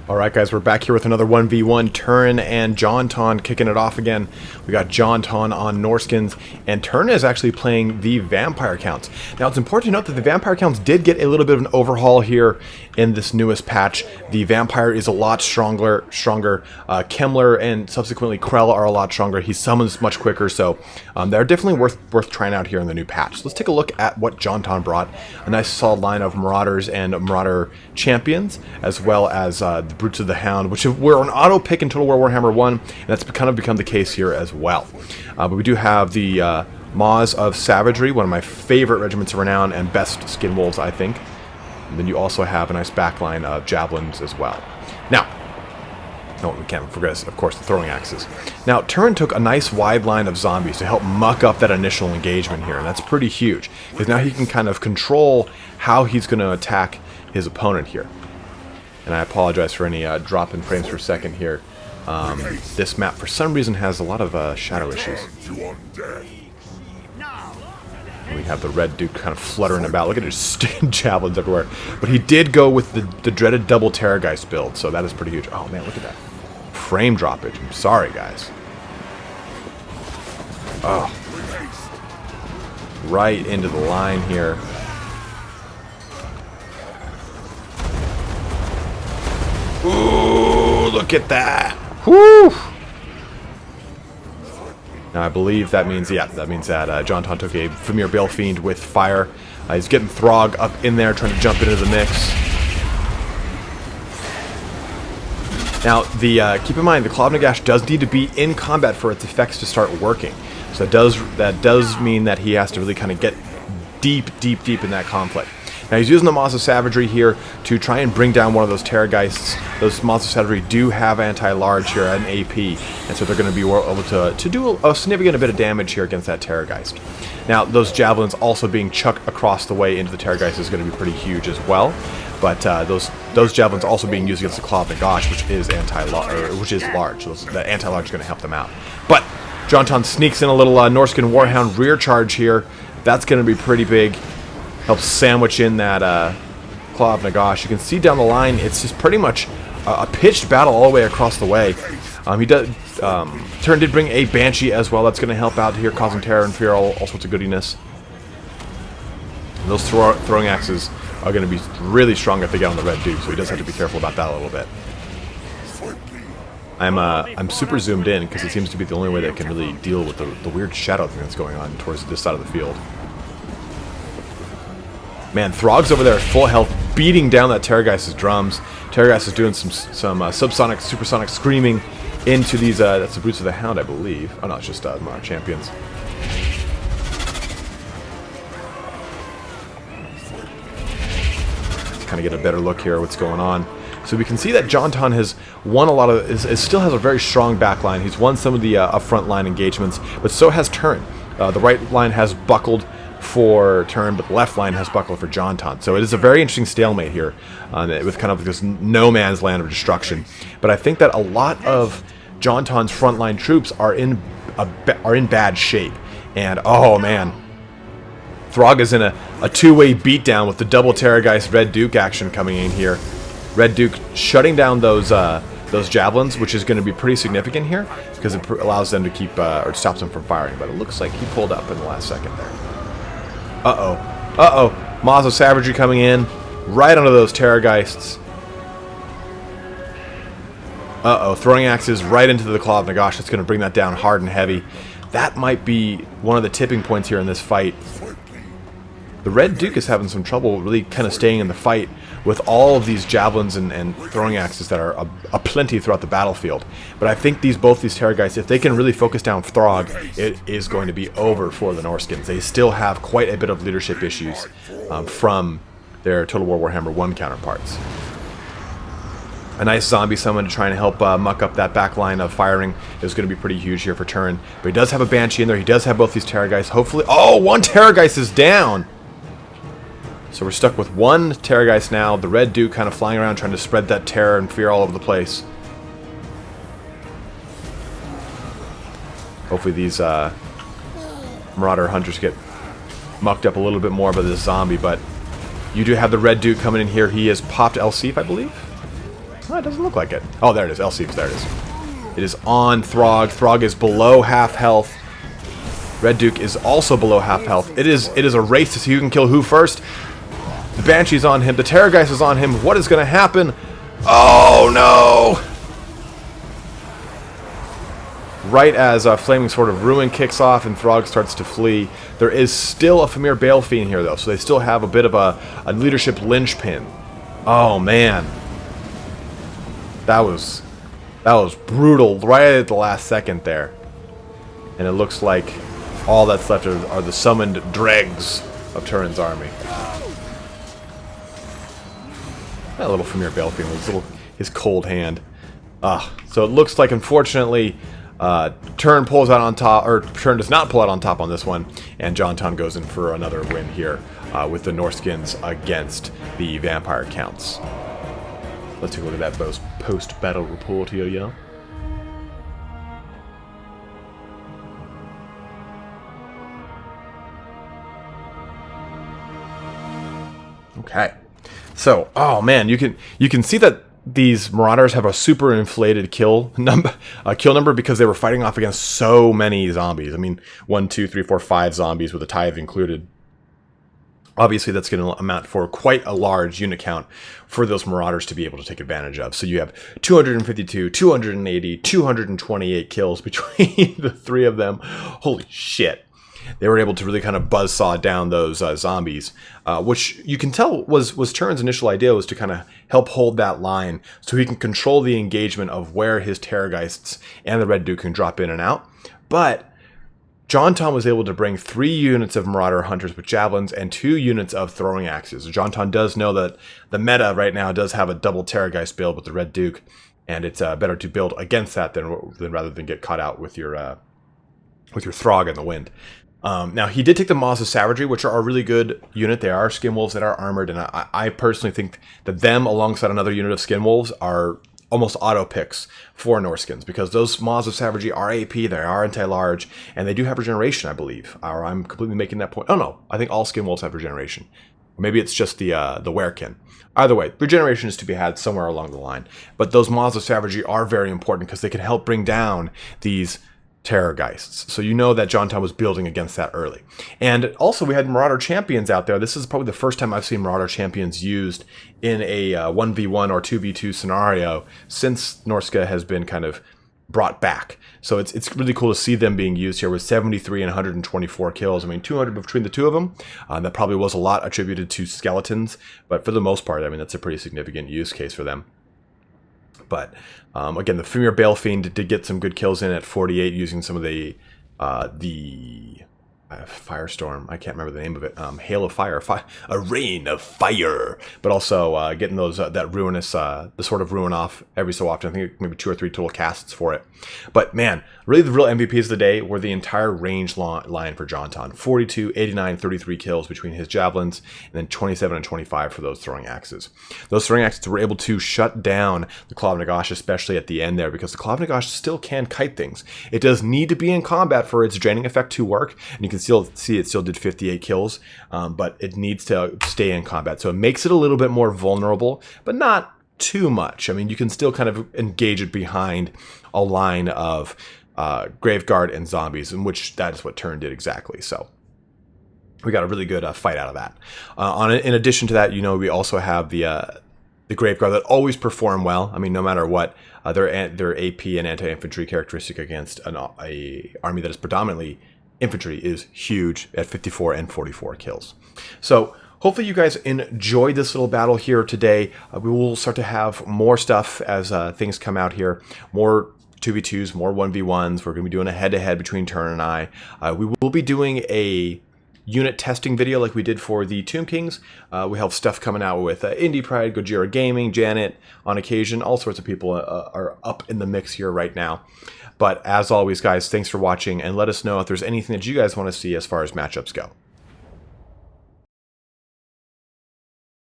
Alright guys, we're back here with another 1v1, Turin and JonTaun kicking it off again. We got JonTaun on Norskins, and Turin is actually playing the Vampire counts. Now it's important to note that the Vampire counts did get a little bit of an overhaul here in this newest patch. The Vampire is a lot stronger. Kemmler and subsequently Krell are a lot stronger. He summons much quicker, so they're definitely worth trying out here in the new patch. So let's take a look at what JonTaun brought. A nice solid line of Marauders and Marauder champions, as well as the Brutes of the Hound, which were an auto pick in Total War Warhammer 1, and that's kind of become the case here as well. But we do have the Maws of Savagery, one of my favorite regiments of renown and best skin wolves, I think. And then you also have a nice backline of javelins as well. Now, no, we can't forget, of course, the throwing axes. Now, Turin took a nice wide line of zombies to help muck up that initial engagement here, and that's pretty huge, because now he can kind of control how he's going to attack his opponent here. And I apologize for any drop in frames per second here. This map, for some reason, has a lot of shadow issues. And we have the Red Duke kind of fluttering about. Look at his javelins everywhere. But he did go with the dreaded double Terrorgeist build, so that is pretty huge. Oh man, look at that. Frame droppage. I'm sorry, guys. Oh. Right into the line here. Ooh, look at that. Whew. Now, I believe that means, yeah, that means that JonTaun took a Familiar Balefiend with fire. He's getting Throg up in there, trying to jump into the mix. Now, keep in mind, the Claw of Nagash does need to be in combat for its effects to start working. So that does mean that he has to really kind of get deep in that conflict. Now he's using the Maws of Savagery here to try and bring down one of those Terrorgeists. Those Maws of Savagery do have anti-large here at an AP, and so they're going to be able to do a significant bit of damage here against that Terrorgeist. Now those Javelins also being chucked across the way into the Terrorgeist is going to be pretty huge as well. But those Javelins also being used against the Claw of Nagash, which is large. The anti-large is going to help them out. But JonTaun sneaks in a little Norscan Warhound rear charge here. That's going to be pretty big. Helps sandwich in that Claw of Nagash. You can see down the line, it's just pretty much a pitched battle all the way across the way. Turin did bring a Banshee as well. That's going to help out here, causing terror and fear, all sorts of goodiness. And those throwing axes are going to be really strong if they get on the Red Duke, so he does have to be careful about that a little bit. I'm super zoomed in because it seems to be the only way that can really deal with the weird shadow thing that's going on towards this side of the field. Man, Throg's over there at full health, beating down that Terrorgeist's drums. Terrorgeist is doing some subsonic, supersonic screaming into these, that's the Brutes of the Hound, I believe. Oh no, it's just our champions. Let's kind of get a better look here at what's going on. So we can see that JonTaun has won a lot of, still has a very strong backline. He's won some of the upfront line engagements, but so has Turin. The right line has buckled for Turin, but the left line has buckled for JonTaun. So it is a very interesting stalemate here, with kind of this no man's land of destruction. But I think that a lot of JonTaun's frontline troops are in bad shape, and oh man, Throg is in a two-way beatdown with the double Terrorgeist Red Duke action coming in here. Red Duke shutting down those javelins, which is going to be pretty significant here because it allows them to keep or stops them from firing. But it looks like he pulled up in the last second there. Uh-oh. Maws of Savagery coming in right onto those Terrorgeists. Uh-oh. Throwing axes right into the Claw of Nagash. That's going to bring that down hard and heavy. That might be one of the tipping points here in this fight. The Red Duke is having some trouble really kind of staying in the fight with all of these javelins and throwing axes that are aplenty throughout the battlefield. But I think both these Terrorgeists, if they can really focus down Throg, it is going to be over for the Norskins. They still have quite a bit of leadership issues from their Total War Warhammer 1 counterparts. A nice zombie summon to try and help muck up that back line of firing is going to be pretty huge here for Turin. But he does have a Banshee in there. He does have both these Terrorgeists. Hopefully... Oh, one Terrorgeist is down! So we're stuck with one Terrorgeist now. The Red Duke kind of flying around trying to spread that terror and fear all over the place. Hopefully these Marauder Hunters get mucked up a little bit more by this zombie, but you do have the Red Duke coming in here. He has popped Elseef, I believe. Oh, it doesn't look like it. Oh, there it is. Elseeps, there it is. It is on Throg. Throg is below half health. Red Duke is also below half health. It is a race to see who can kill who first. The Banshee's on him. The Terrorgeist is on him. What is going to happen? Oh, no! Right as Flaming Sword of Ruin kicks off and Throg starts to flee, there is still a Famir Balefiend here, though, so they still have a bit of a leadership linchpin. Oh, man. That was brutal right at the last second there. And it looks like all that's left are the summoned dregs of Turin's army. That little Famir Balefiend, his cold hand. So it looks like, unfortunately, Turin pulls out on top, or Turin does not pull out on top on this one, and JonTaun goes in for another win here with the Norskins against the Vampire Counts. Let's take a look at that post-battle report here, yeah? Okay. So, oh man, you can see that these Marauders have a super inflated kill number because they were fighting off against so many zombies. I mean, 1, 2, 3, 4, 5 zombies with a tithe included. Obviously, that's going to amount for quite a large unit count for those Marauders to be able to take advantage of. So you have 252, 280, 228 kills between the three of them. Holy shit. They were able to really kind of buzzsaw down those zombies, which you can tell was Turin's initial idea, was to kind of help hold that line so he can control the engagement of where his Terrorgeists and the Red Duke can drop in and out. But JonTaun was able to bring 3 units of Marauder Hunters with Javelins and 2 units of Throwing Axes. JonTaun does know that the meta right now does have a double Terrorgeist build with the Red Duke, and it's better to build against that than rather than get caught out with your Throg in the wind. Now, he did take the Maws of Savagery, which are a really good unit. They are Skinwolves that are armored, and I personally think that them, alongside another unit of Skinwolves, are almost auto picks for Norskins, because those Maws of Savagery are AP, they are anti-large, and they do have regeneration, I believe. Or I'm completely making that point. Oh no, I think all Skinwolves have regeneration. Or maybe it's just the Werekin. Either way, regeneration is to be had somewhere along the line. But those Maws of Savagery are very important because they can help bring down these Terrorgeists. So you know that JonTaun was building against that early. And also we had Marauder Champions out there. This is probably the first time I've seen Marauder Champions used in a 1v1 or 2v2 scenario since Norsca has been kind of brought back. So it's really cool to see them being used here with 73 and 124 kills. I mean, 200 between the two of them. That probably was a lot attributed to skeletons, but for the most part, I mean, that's a pretty significant use case for them. But again, the Famir Balefiend did get some good kills in at 48 using some of the Firestorm. I can't remember the name of it. Hail of Fire, a rain of fire. But also getting those that ruinous, the sort of ruin off every so often. I think maybe 2 or 3 total casts for it. But man, really the real MVPs of the day were the entire range line for JonTaun. 42, 89, 33 kills between his Javelins, and then 27 and 25 for those Throwing Axes. Those Throwing Axes were able to shut down the Claw of Nagash, especially at the end there, because the Claw of Nagash still can kite things. It does need to be in combat for its draining effect to work, and you can still see it still did 58 kills, but it needs to stay in combat. So it makes it a little bit more vulnerable, but not too much. I mean, you can still kind of engage it behind a line of Graveguard and zombies, in which that is what Turin did exactly. So we got a really good fight out of that. In addition to that, you know, we also have the Graveguard that always perform well. I mean, no matter what, their AP and anti-infantry characteristic against an army that is predominantly infantry is huge at 54 and 44 kills. So hopefully you guys enjoyed this little battle here today. We will start to have more stuff as things come out here. More 2v2s, more 1v1s. We're going to be doing a head-to-head between Turin and I. We will be doing a unit testing video like we did for the Tomb Kings. We have stuff coming out with Indie Pride, Gojira Gaming, Janet on occasion. All sorts of people are up in the mix here right now. But as always, guys, thanks for watching, and let us know if there's anything that you guys want to see as far as matchups go.